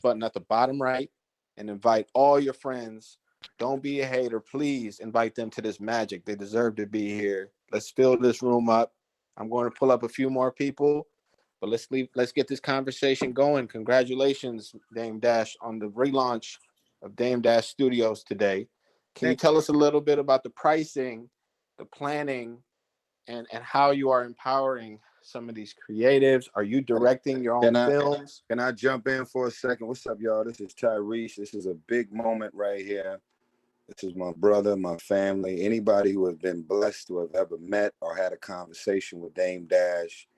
button at the bottom right and invite all your friends. Don't be a hater. Please invite them to this magic. They deserve to be here. Let's fill this room up. I'm going to pull up a few more people, but let's get this conversation going. Congratulations, Dame Dash, on the relaunch of Dame Dash Studios today. Can you tell us a little bit about the pricing, the planning, and how you are empowering some of these creatives? Are you directing your own films? Can I jump in for a second? What's up, y'all? This is Tyrese. This is a big moment right here. This is my brother, my family, anybody who has been blessed to have ever met or had a conversation with Dame Dash.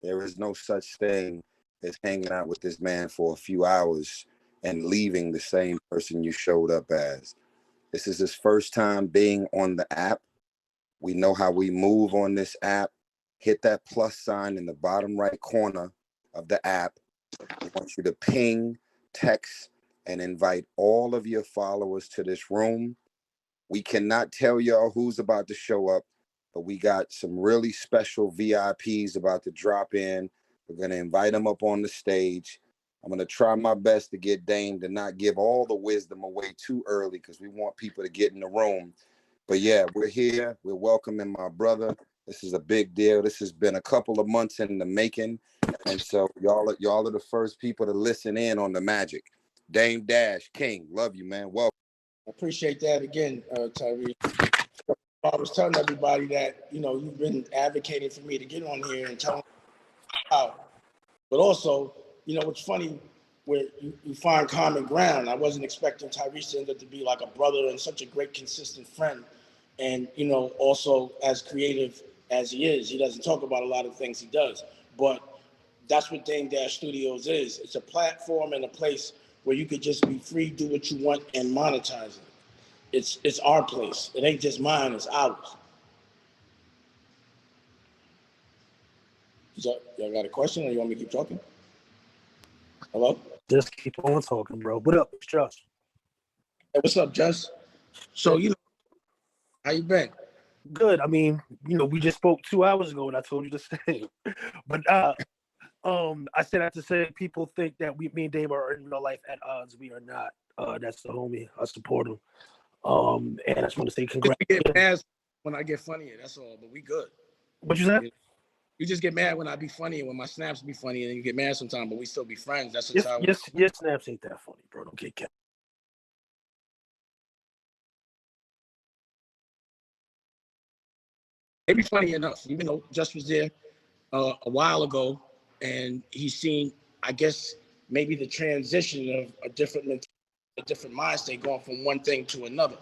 There is no such thing as hanging out with this man for a few hours and leaving the same person you showed up as. This is his first time being on the app. We know how we move on this app. Hit that plus sign in the bottom right corner of the app. I want you to ping, text, and invite all of your followers to this room. We cannot tell y'all who's about to show up, but we got some really special VIPs about to drop in. We're going to invite them up on the stage. I'm going to try my best to get Dame to not give all the wisdom away too early because we want people to get in the room. But yeah, we're here. We're welcoming my brother. This is a big deal. This has been a couple of months in the making. And so y'all are the first people to listen in on the magic. Dame Dash, King, love you, man. Welcome. I appreciate that again, Tyrese. I was telling everybody that, you've been advocating for me to get on here and tell them how. But also, what's funny, where you find common ground. I wasn't expecting Tyrese to end up to be like a brother and such a great, consistent friend. And, also as creative as he is, he doesn't talk about a lot of things he does. But that's what Dame Dash Studios is. It's a platform and a place where you could just be free, do what you want, and monetize it. It's our place. It ain't just mine, it's ours. Y'all got a question, or you want me to keep talking? Hello? Just keep on talking, bro. What up? It's Josh. Hey, what's up, Josh? So, how you been? Good. I mean, we just spoke 2 hours ago, and I told you the same. But I said that to say people think that me and Dame are in real life at odds. We are not. That's the homie. I support him. And I just want to say congrats. You get mad when I get funnier, that's all. But we good. What you said? You just get mad when I be funny and when my snaps be funny, and then you get mad sometimes, but we still be friends. That's how. Your snaps ain't that funny, bro. Don't get kept. They be funny enough, even though Just was there a while ago, and he's seen, I guess, maybe the transition of a different mind state going from one thing to another.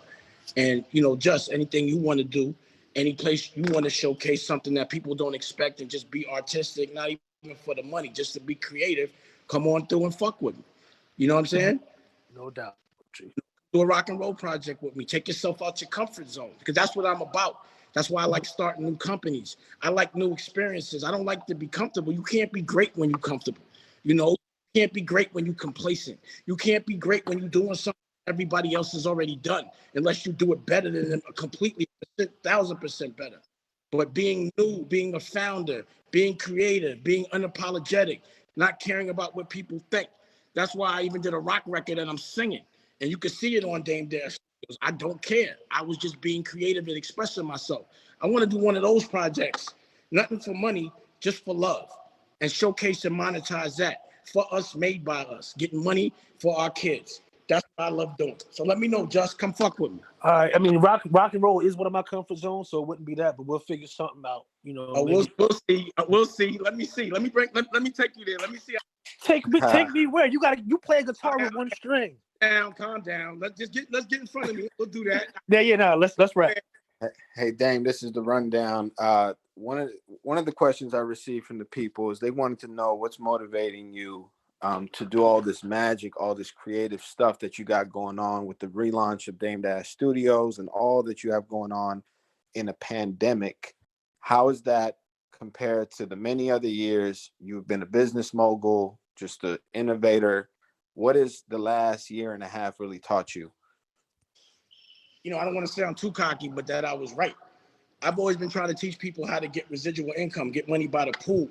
And, Just anything you want to do, any place you want to showcase something that people don't expect and just be artistic, not even for the money, just to be creative, come on through and fuck with me. You know what I'm saying? No doubt. Do a rock and roll project with me. Take yourself out your comfort zone, because that's what I'm about. That's why I like starting new companies. I like new experiences. I don't like to be comfortable. You can't be great when you're comfortable. You can't be great when you're complacent. You can't be great when you're doing something everybody else has already done, unless you do it better than them, completely 1,000% better. But being new, being a founder, being creative, being unapologetic, not caring about what people think. That's why I even did a rock record and I'm singing. And you can see it on Dame Dash. I don't care. I was just being creative and expressing myself. I want to do one of those projects, nothing for money, just for love, and showcase and monetize that for us, made by us, getting money for our kids. That's what I love doing. So let me know, Just come fuck with me. All right. I mean, rock and roll is one of my comfort zones, so it wouldn't be that, but we'll figure something out. We'll see. We'll see. Let me see. Let me take you there. Let me see. Take me where? You play a guitar with one string. Calm down. Let's get in front of me. We'll do that. No. Let's wrap. Hey, Dame, this is the rundown. One of the questions I received from the people is they wanted to know what's motivating you to do all this magic, all this creative stuff that you got going on with the relaunch of Dame Dash Studios and all that you have going on in a pandemic. How is that compared to the many other years you've been a business mogul, just an innovator? What has the last year and a half really taught you? I don't want to sound too cocky, but that I was right. I've always been trying to teach people how to get residual income, get money by the pool.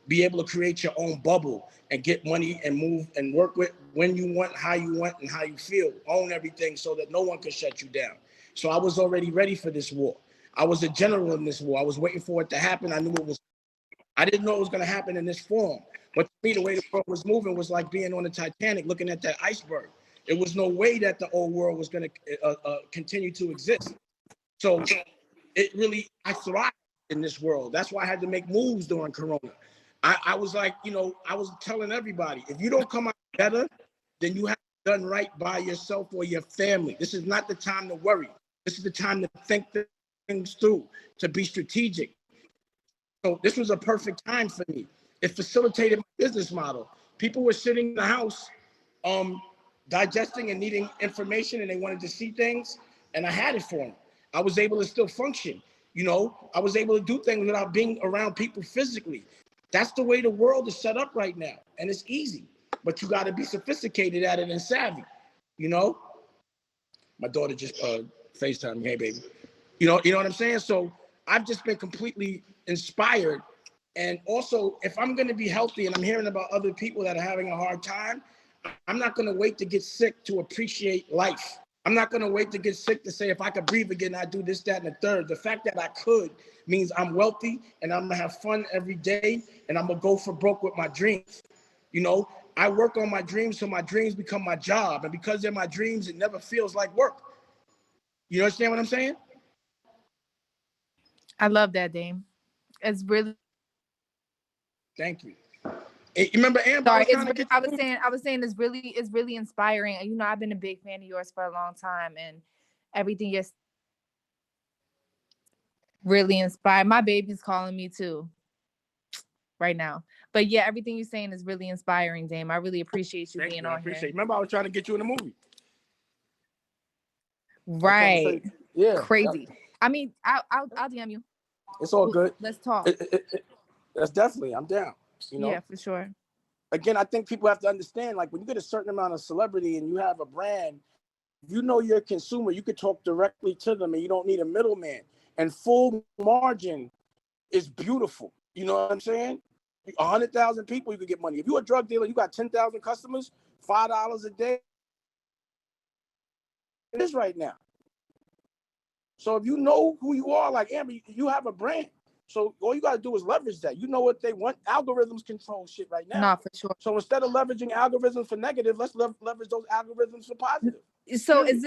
be able to create your own bubble and get money and move and work with when you want, how you want, and how you feel. Own everything so that no one can shut you down. So I was already ready for this war. I was a general in this war. I was waiting for it to happen. I knew it was. I didn't know it was going to happen in this form. But to me, the way the world was moving was like being on the Titanic, looking at that iceberg. It was no way that the old world was going to continue to exist. So it really, I thrived in this world. That's why I had to make moves during Corona. I was like, you know, I was telling everybody, if you don't come out better, then you have done right by yourself or your family. This is not the time to worry. This is the time to think things through, to be strategic. So this was a perfect time for me. It facilitated my business model. People were sitting in the house, digesting and needing information, and they wanted to see things, and I had it for them. I was able to still function. You know, I was able to do things without being around people physically. That's the way the world is set up right now, and it's easy. But you got to be sophisticated at it and savvy. You know, my daughter just FaceTime me, hey baby. You know what I'm saying? So I've just been completely inspired. And also, if I'm going to be healthy and I'm hearing about other people that are having a hard time, I'm not going to wait to get sick to appreciate life. I'm not going to wait to get sick to say, if I could breathe again, I'd do this, that, and the third. The fact that I could means I'm wealthy and I'm going to have fun every day and I'm going to go for broke with my dreams. You know, I work on my dreams so my dreams become my job. And because they're my dreams, it never feels like work. You understand what I'm saying? I love that, Dame. It's really. Thank you. Hey, remember Amber? Sorry, I was saying it's really inspiring. And you know, I've been a big fan of yours for a long time, and everything you're really inspired. My baby's calling me too right now. But yeah, everything you're saying is really inspiring, Dame. I really appreciate you being on here. Remember, I was trying to get you in the movie. Right. Yeah. Crazy. I mean, I'll DM you. It's all good. Let's talk. That's definitely, I'm down. You know? Yeah, for sure. Again, I think people have to understand, like when you get a certain amount of celebrity and you have a brand, you know you're a consumer, you could talk directly to them and you don't need a middleman. And full margin is beautiful. You know what I'm saying? 100,000 people, you could get money. If you're a drug dealer, you got 10,000 customers, $5 a day. It is right now. So if you know who you are, like Amber, you have a brand. So all you got to do is leverage that. You know what they want. Algorithms control shit right now. No, for sure. So instead of leveraging algorithms for negative, let's leverage those algorithms for positive. So is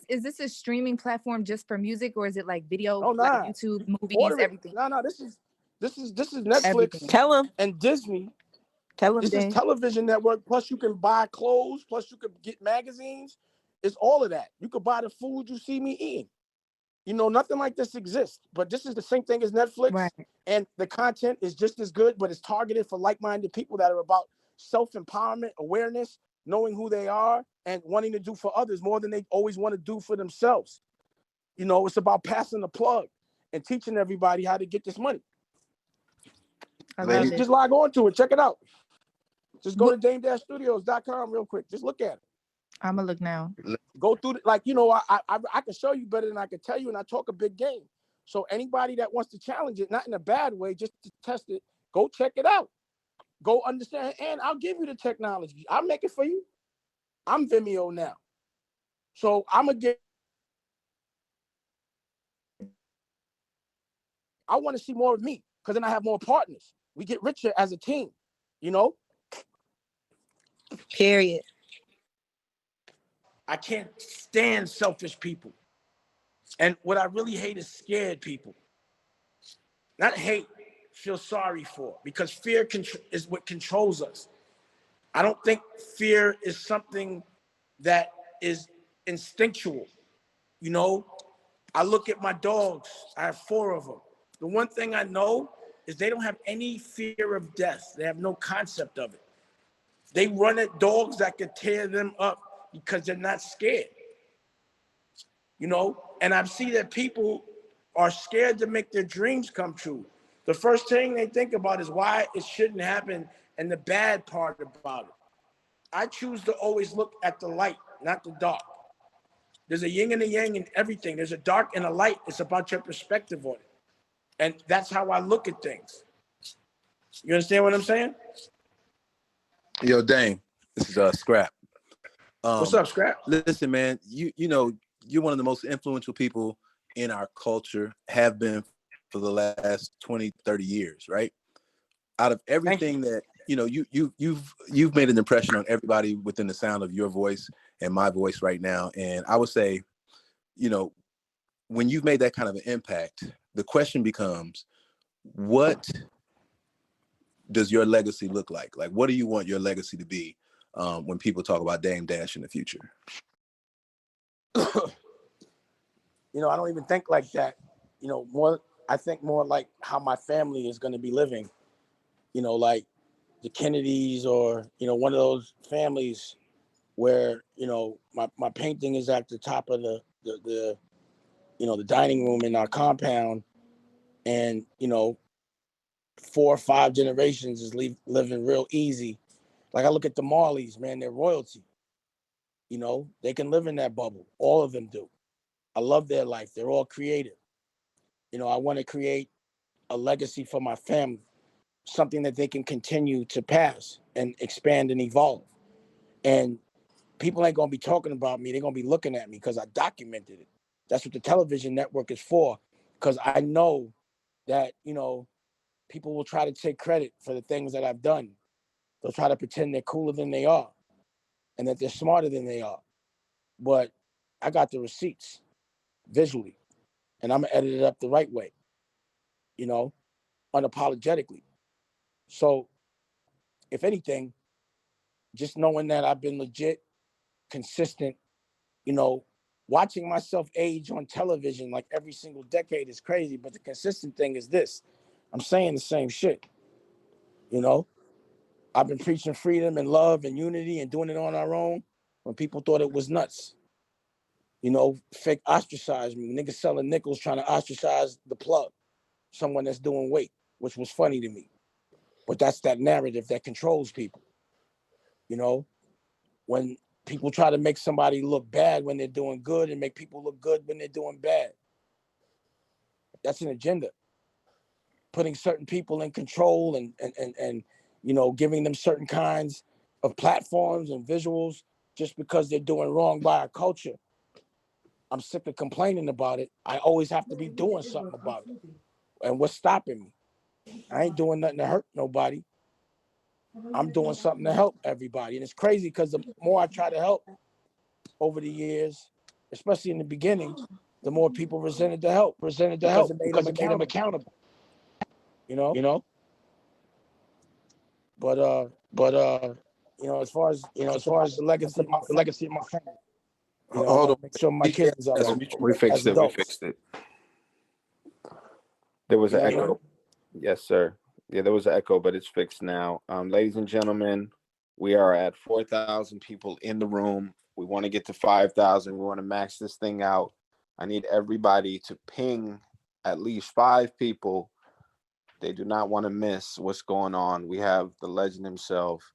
this a streaming platform just for music, or is it like video, like YouTube, movies, everything? No, this is Netflix. Everything. Tell him. And Disney. Tell him. This is television network. Plus you can buy clothes. Plus you can get magazines. It's all of that. You could buy the food you see me eating. You know, nothing like this exists. But this is the same thing as Netflix. Right. And the content is just as good, but it's targeted for like-minded people that are about self-empowerment, awareness, knowing who they are, and wanting to do for others more than they always want to do for themselves. You know, it's about passing the plug and teaching everybody how to get this money. I love it. Just log on to it. Check it out. Just go to dame-studios.com real quick. Just look at it. I'm gonna look now. Go through it. Like, you know, I can show you better than I can tell you, and I talk a big game. So anybody that wants to challenge it, not in a bad way, just to test it, go check it out. Go understand, and I'll give you the technology. I'll make it for you. I'm Vimeo now. So I'm going to get, I want to see more of me, because then I have more partners. We get richer as a team, you know? Period. I can't stand selfish people. And what I really hate is scared people. Not hate, feel sorry for, because fear is what controls us. I don't think fear is something that is instinctual. You know, I look at my dogs. I have 4 of them. The one thing I know is they don't have any fear of death. They have no concept of it. They run at dogs that could tear them up because they're not scared. You know, and I see that people are scared to make their dreams come true. The first thing they think about is why it shouldn't happen and the bad part about it. I choose to always look at the light, not the dark. There's a yin and a yang in everything. There's a dark and a light. It's about your perspective on it. And that's how I look at things. You understand what I'm saying? Yo, Dame, this is Scrap. What's up, Scrap? Listen, man, you know, you're one of the most influential people in our culture, have been for the last 20, 30 years, right? Out of everything that, you know, you've made an impression on everybody within the sound of your voice and my voice right now. And I would say, you know, when you've made that kind of an impact, the question becomes, what does your legacy look like? Like, what do you want your legacy to be when people talk about Dame Dash in the future? You know, I don't even think like that. You know, I think more like how my family is going to be living. You know, like the Kennedys, or, you know, one of those families where, you know, my painting is at the top of the you know, the dining room in our compound, and, you know, 4 or 5 generations is living real easy. Like, I look at the Marleys, man, they're royalty. You know, they can live in that bubble. All of them do. I love their life. They're all creative. You know, I want to create a legacy for my family, something that they can continue to pass and expand and evolve. And people ain't going to be talking about me. They're going to be looking at me because I documented it. That's what the television network is for, because I know that, you know, people will try to take credit for the things that I've done. They'll try to pretend they're cooler than they are and that they're smarter than they are. But I got the receipts visually, and I'm going to edit it up the right way, you know, unapologetically. So, if anything, just knowing that I've been legit, consistent, you know, watching myself age on television like every single decade is crazy. But the consistent thing is this: I'm saying the same shit. You know, I've been preaching freedom and love and unity and doing it on our own when people thought it was nuts. You know, fake ostracize me. Niggas selling nickels trying to ostracize the plug, someone that's doing weight, which was funny to me. But that's that narrative that controls people. You know, when people try to make somebody look bad when they're doing good and make people look good when they're doing bad, that's an agenda. Putting certain people in control and you know, giving them certain kinds of platforms and visuals just because they're doing wrong by our culture. I'm sick of complaining about it. I always have to be doing something about it. And what's stopping me? I ain't doing nothing to hurt nobody. I'm doing something to help everybody. And it's crazy because the more I try to help over the years, especially in the beginning, the more people resented the help because it made them accountable. You know? But you know, as far as the legacy of my family, you know, I Hold want on. to make sure my kids are Yes, right we fixed as it. We adults. fixed it. There was an echo. Yes, sir. Yeah, there was an echo, but it's fixed now. Ladies and gentlemen, we are at 4,000 people in the room. We want to get to 5,000. We want to max this thing out. I need everybody to ping at least 5 people. They do not want to miss what's going on. We have the legend himself,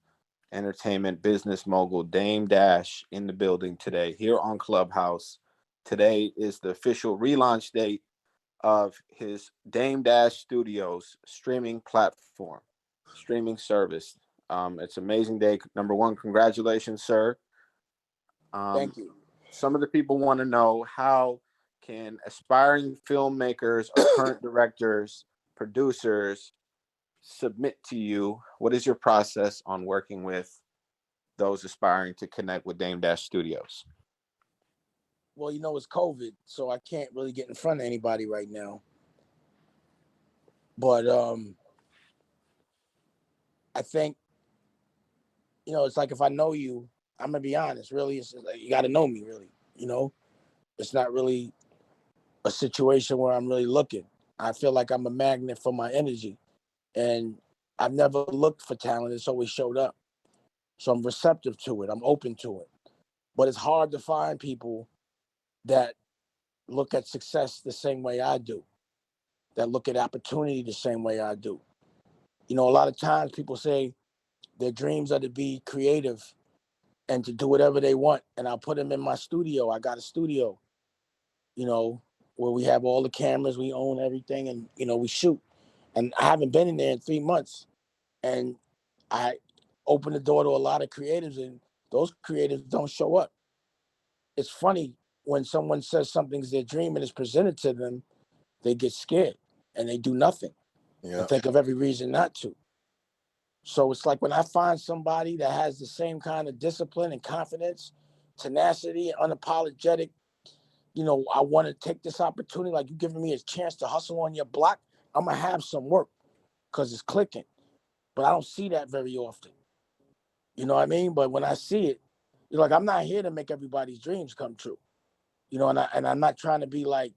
entertainment business mogul Dame Dash, in the building today here on Clubhouse. Today is the official relaunch date of his Dame Dash Studios streaming platform, streaming service. It's an amazing day. Number one, congratulations, sir. Thank you. Some of the people want to know, how can aspiring filmmakers or current directors, producers submit to you? What is your process on working with those aspiring to connect with Dame Dash Studios? Well, you know, it's COVID, so I can't really get in front of anybody right now. But I think, you know, it's like, if I know you, I'm gonna be honest. Really, it's like, you got to know me. Really, you know, it's not really a situation where I'm really looking. I feel like I'm a magnet for my energy, and I've never looked for talent. It's always showed up. So I'm receptive to it. I'm open to it. But it's hard to find people that look at success the same way I do, that look at opportunity the same way I do. You know, a lot of times people say their dreams are to be creative and to do whatever they want. And I'll put them in my studio. I got a studio, you know, where we have all the cameras, we own everything, and, you know, we shoot. And I haven't been in there in 3 months. And I opened the door to a lot of creatives, and those creatives don't show up. It's funny when someone says something's their dream and is presented to them, they get scared and they do nothing and think of every reason not to. So it's like when I find somebody that has the same kind of discipline and confidence, tenacity, and unapologetic, I want to take this opportunity, like you giving me a chance to hustle on your block, I'm going to have some work because it's clicking. But I don't see that very often. You know what I mean? But when I see it, like, I'm not here to make everybody's dreams come true. And I'm not trying to be like,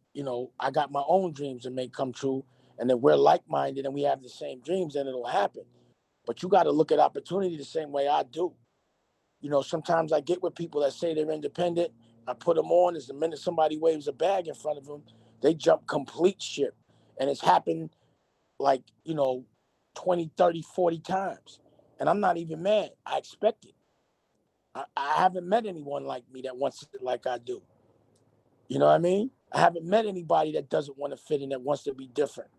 I got my own dreams to make come true. And then we're like-minded and we have the same dreams, and it'll happen. But you got to look at opportunity the same way I do. Sometimes I get with people that say they're independent. I put them on. As the minute somebody waves a bag in front of them, they jump complete ship. And it's happened like, 20, 30, 40 times. And I'm not even mad. I expect it. I haven't met anyone like me that wants it like I do. You know what I mean? I haven't met anybody that doesn't want to fit in, that wants to be different,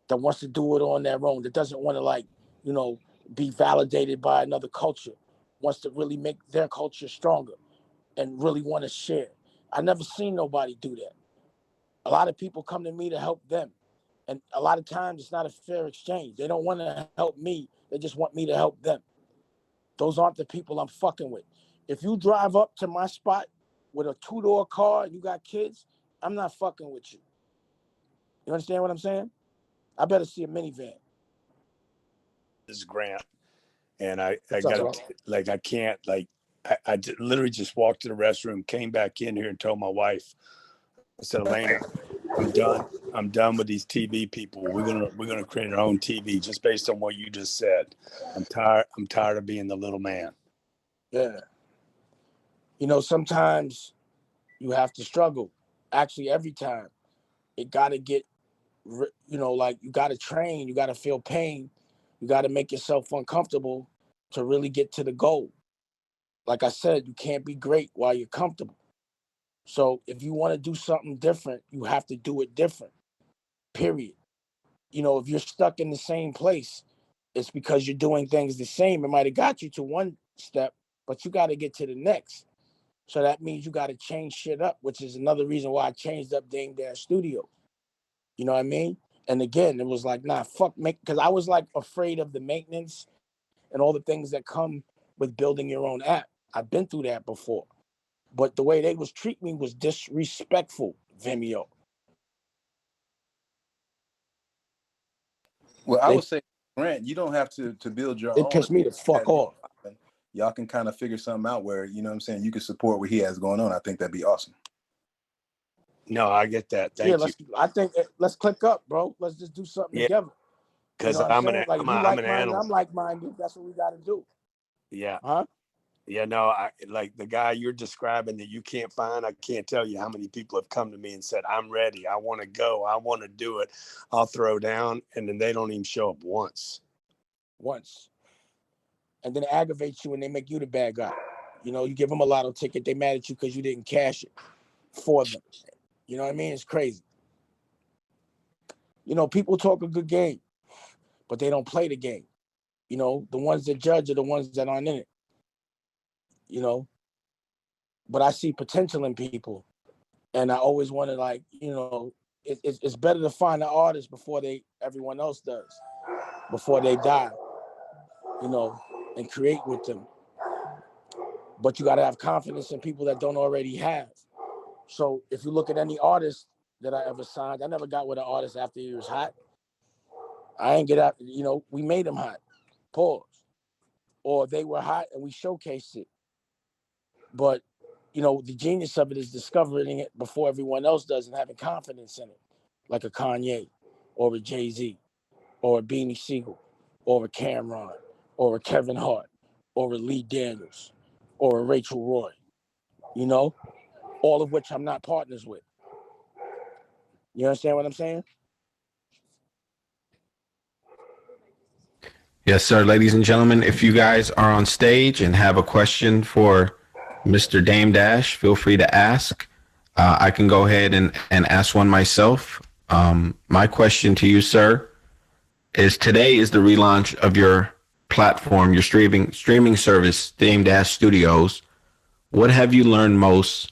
that wants to do it on their own, that doesn't want to be validated by another culture, wants to really make their culture stronger and really want to share. I never seen nobody do that. A lot of people come to me to help them. And a lot of times it's not a fair exchange. They don't want to help me. They just want me to help them. Those aren't the people I'm fucking with. If you drive up to my spot with a 2-door car and you got kids, I'm not fucking with you. You understand what I'm saying? I better see a minivan. This is Grant. And I got to, like, I can't, like, I literally just walked to the restroom, came back in here and told my wife, I said, Elena, I'm done with these TV people. We're gonna create our own TV just based on what you just said. I'm tired of being the little man. Yeah. Sometimes you have to struggle. Actually, every time. It got to get, like, you got to train. You got to feel pain. You got to make yourself uncomfortable to really get to the goal. Like I said, you can't be great while you're comfortable. So if you want to do something different, you have to do it different, period. If you're stuck in the same place, it's because you're doing things the same. It might have got you to one step, but you got to get to the next. So that means you got to change shit up, which is another reason why I changed up Dame Dash Studio. You know what I mean? And again, it was like, nah, fuck, because I was like afraid of the maintenance and all the things that come with building your own app. I've been through that before. But the way they was treating me was disrespectful, Vimeo. Well, I would say, Grant, you don't have to build your own. It pissed me the fuck off. Y'all can kind of figure something out where, you know what I'm saying, you can support what he has going on. I think that'd be awesome. No, I get that. Thank you. I think let's click up, bro. Let's just do something together. Because I'm like-minded, I'm like-minded. That's what we got to do. Yeah. Huh? Yeah, no, I like the guy you're describing that you can't find. I can't tell you how many people have come to me and said, I'm ready. I want to go. I want to do it. I'll throw down. And then they don't even show up once. And then it aggravates you when they make you the bad guy. You give them a lotto ticket. They mad at you because you didn't cash it for them. You know what I mean? It's crazy. People talk a good game, but they don't play the game. The ones that judge are the ones that aren't in it. But I see potential in people, and I always want to it's better to find the artist before everyone else does, before they die, and create with them. But you got to have confidence in people that don't already have. So if you look at any artist that I ever signed, I never got with an artist after he was hot. I ain't get out, we made them hot. Pause. Or they were hot and we showcased it. But, the genius of it is discovering it before everyone else does and having confidence in it. Like a Kanye or a Jay-Z or a Beanie Siegel or a Cameron or a Kevin Hart or a Lee Daniels or a Rachel Roy, all of which I'm not partners with. You understand what I'm saying? Yes, sir. Ladies and gentlemen, if you guys are on stage and have a question for Mr. Dame Dash, feel free to ask. I can go ahead and ask one myself. My question to you, sir, is today is the relaunch of your platform, your streaming service, Dame Dash Studios. What have you learned most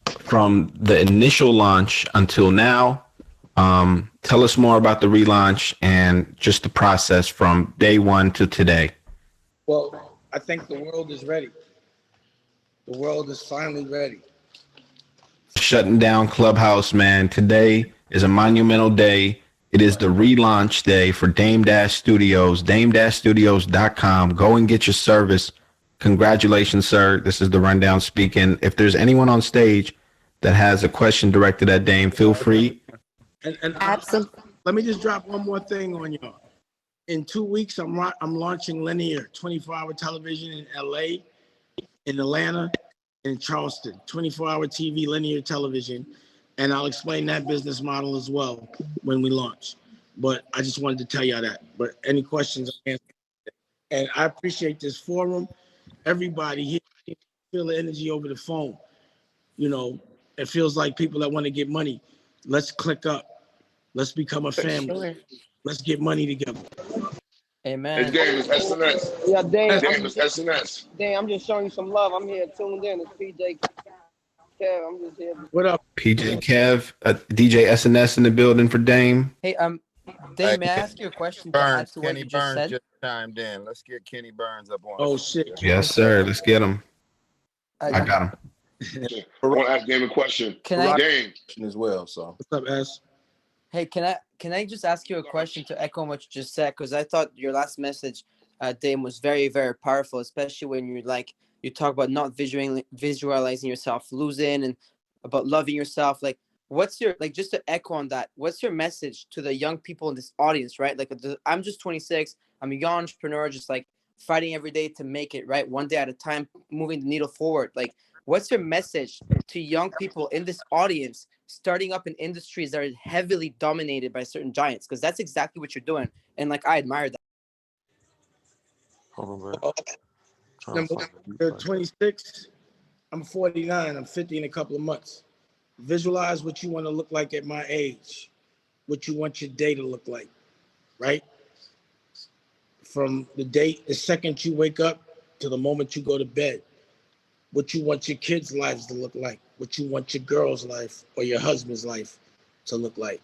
from the initial launch until now? Tell us more about the relaunch and just the process from day one to today. Well, I think the world is ready. The world is finally ready. Shutting down Clubhouse, man. Today is a monumental day. It is the relaunch day for Dame Dash Studios, dame-studios.com. Go and get your service. Congratulations, sir. This is the Rundown speaking. If there's anyone on stage that has a question directed at Dame, feel free. And Absolutely. let me just drop one more thing on y'all. In 2 weeks, I'm launching linear 24-hour television in LA, in Atlanta, in Charleston, 24-hour TV linear television. And I'll explain that business model as well when we launch. But I just wanted to tell y'all that. But any questions, I'll answer. And I appreciate this forum. Everybody here, feel the energy over the phone. You know, it feels like people that want to get money. Let's click up. Let's become a family. Let's get money together. Amen. Hey, Dame, it's SNS. Yeah, Dame, Dame, it's SNS. Dame, I'm just showing you some love. I'm here tuned in. It's PJ Kev. I'm just here. What up? PJ Kev, DJ SNS in the building for Dame. Hey, Dame, may I ask you a question to add to what Kenny you just Burns said? just chimed in. Let's get Kenny Burns up on. Oh, shit. Yes, sir. Let's get him. I got him. I want to ask Dame a question. Can I? Dame. As well, so What's up, S? Hey, can I just ask you a question to echo what you just said? Because I thought your last message, Dame, was very, very powerful, especially when you talk about not visualizing yourself losing and about loving yourself. Like, what's your, like, just to echo on that, what's your message to the young people in this audience, right? Like, I'm just 26. I'm a young entrepreneur, just like fighting every day to make it, right? One day at a time, moving the needle forward. Like, what's your message to young people in this audience starting up in industries that are heavily dominated by certain giants? Because that's exactly what you're doing. And like, I admire that. Hold on, bro. You're 26. I'm 49. I'm 50 in a couple of months. Visualize what you want to look like at my age, what you want your day to look like, right? From the second you wake up to the moment you go to bed, what you want your kids' lives to look like, what you want your girl's life or your husband's life to look like.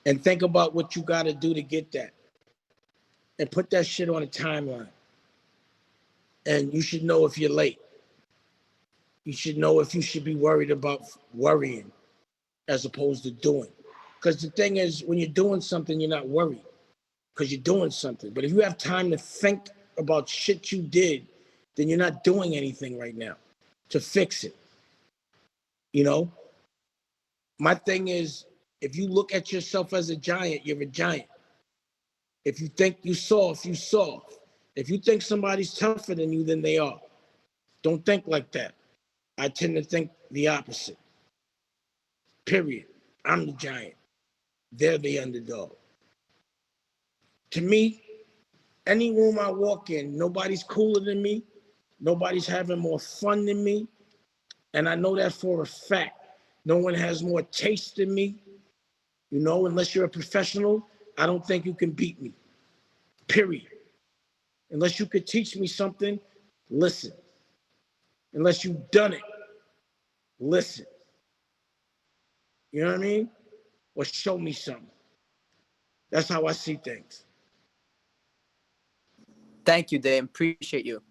And think about what you got to do to get that. And put that shit on a timeline. And you should know if you're late. You should know if you should be worried about worrying as opposed to doing. Because the thing is, when you're doing something, you're not worried because you're doing something. But if you have time to think about shit you did, then you're not doing anything right now to fix it. You know? My thing is, if you look at yourself as a giant, you're a giant. If you think you're soft, you're soft. If you think somebody's tougher than you, then they are. Don't think like that. I tend to think the opposite. Period. I'm the giant. They're the underdog. To me, any room I walk in, nobody's cooler than me. Nobody's having more fun than me. And I know that for a fact. No one has more taste than me. You know, unless you're a professional, I don't think you can beat me. Period. Unless you could teach me something, listen. Unless you've done it, listen. You know what I mean? Or show me something. That's how I see things. Thank you, Dame. Appreciate you.